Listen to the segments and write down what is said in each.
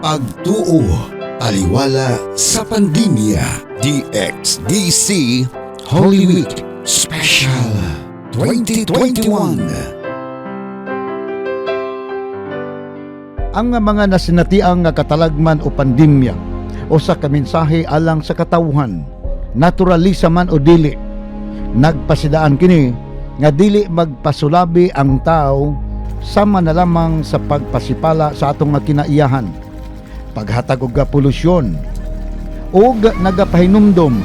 Pagtuo, taliwala sa pandemya. DXDC Holy Week Special 2021. Ang mga nasinatiang nga katalagman o pandemya o sa kaminsahe alang sa katawhan, naturalisa man o dili, nagpasidaan kini nga dili magpasulabi ang tao sama na lamang sa pagpasipala sa atong nga kinaiyahan, paghatag og polusyon ug nagapahinumdom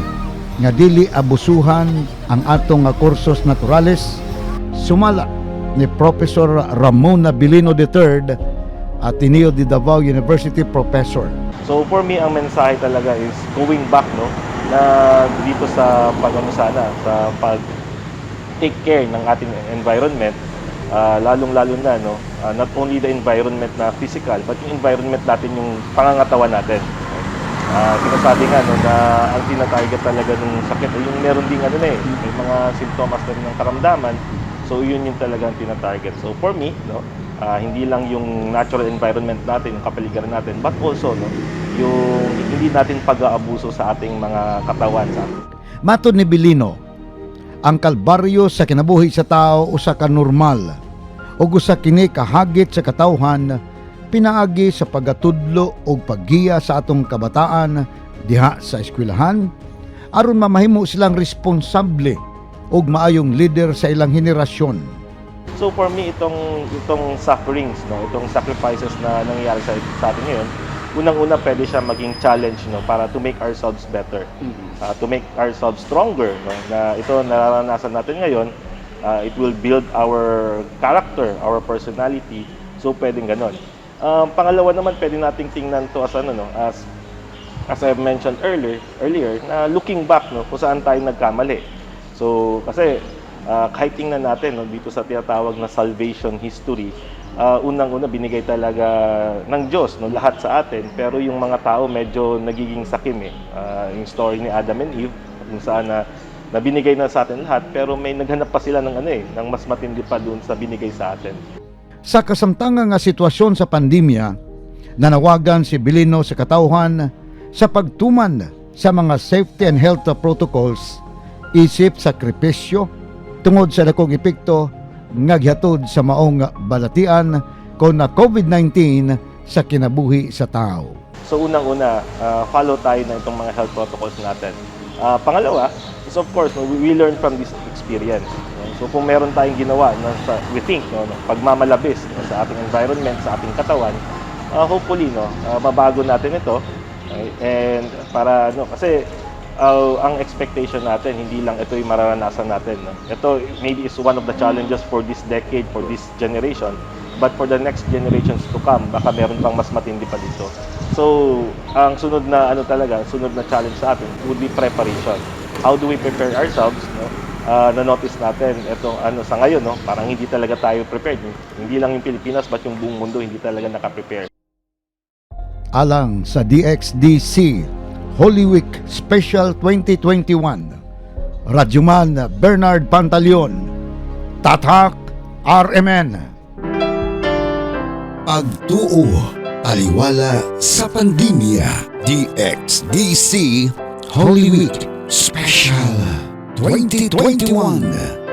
nga dili abusuhan ang atong nga kursos naturales, sumala ni Professor Ramon Abilino III, Ateneo de Davao University professor. So for me, ang mensahe talaga is going back, no, na dito sa sa pag take care ng ating environment, lalong-lalo na, no, not only the environment na physical, but yung environment natin, yung pangangatawan natin. Sinasabi nga, no, na ang tina-target talaga ng sakit ay yung meron ding may mga simptomas na rin ng karamdaman. So yun yung talagang tina-target. So for me, no, hindi lang yung natural environment natin, yung kapaligiran natin, but also, no, yung hindi natin pag-aabuso sa ating mga katawan. Matod ni Bilino, ang kalbaryo sa kinabuhi sa tao usa ka normal ug usa kini kahagit sa katawhan pinaagi sa pagatudlo ug paggiya sa atong kabataan diha sa eskwelahan aron mamahimo silang responsable ug maayong leader sa ilang henerasyon. So for me, itong sufferings, no, itong sacrifices na nangyayari sa atin ngayon, unang-una pwede siya maging challenge, no, para to make ourselves better, to make ourselves stronger, no, na ito nararanasan natin ngayon, it will build our character, our personality. So pwedeng ganon. Pangalawa naman, pwede nating tingnan to as I mentioned earlier, na looking back, no, kung saan tayo nagkamali. So kasi kahit tingnan natin, no, dito sa tinatawag na salvation history, unang-una binigay talaga ng Diyos, no, lahat sa atin, pero yung mga tao medyo nagiging sakim yung story ni Adam and Eve, kung saan na binigay na sa atin lahat, pero may naghanap pa sila ng ng mas matindi pa doon sa binigay sa atin. Sa kasamtangang nga sitwasyon sa pandemya, nanawagan si Bilino sa katawhan sa pagtuman sa mga safety and health protocols, isip sakripisyo tungod sa dakong epekto nga gihatod sa maong balatian kon na COVID-19 sa kinabuhi sa tao. So unang-una, follow tayo na itong mga health protocols natin. Pangalawa is of course, no, we learn from this experience. So kung meron tayong ginawa na we think, no, pagmamalabis, no, sa ating environment, sa ating katawan, hopefully, no, mabago natin ito. And para kasi ang expectation natin, hindi lang ito yung mararanasan natin, no? Ito maybe is one of the challenges for this decade, for this generation, but for the next generations to come, baka meron pang mas matindi pa dito. So ang sunod na sunod na challenge sa atin would be preparation. How do we prepare ourselves, no? Na-notice natin itong sa ngayon, no, parang hindi talaga tayo prepared. Hindi lang yung Pilipinas, but yung buong mundo hindi talaga naka-prepare. Alang sa DXDC Holy Week Special 2021, Radyoman Bernard Pantaleon, Tatak RMN. Pagtuo, taliwala sa pandemya. DXDC Holy Week Special 2021.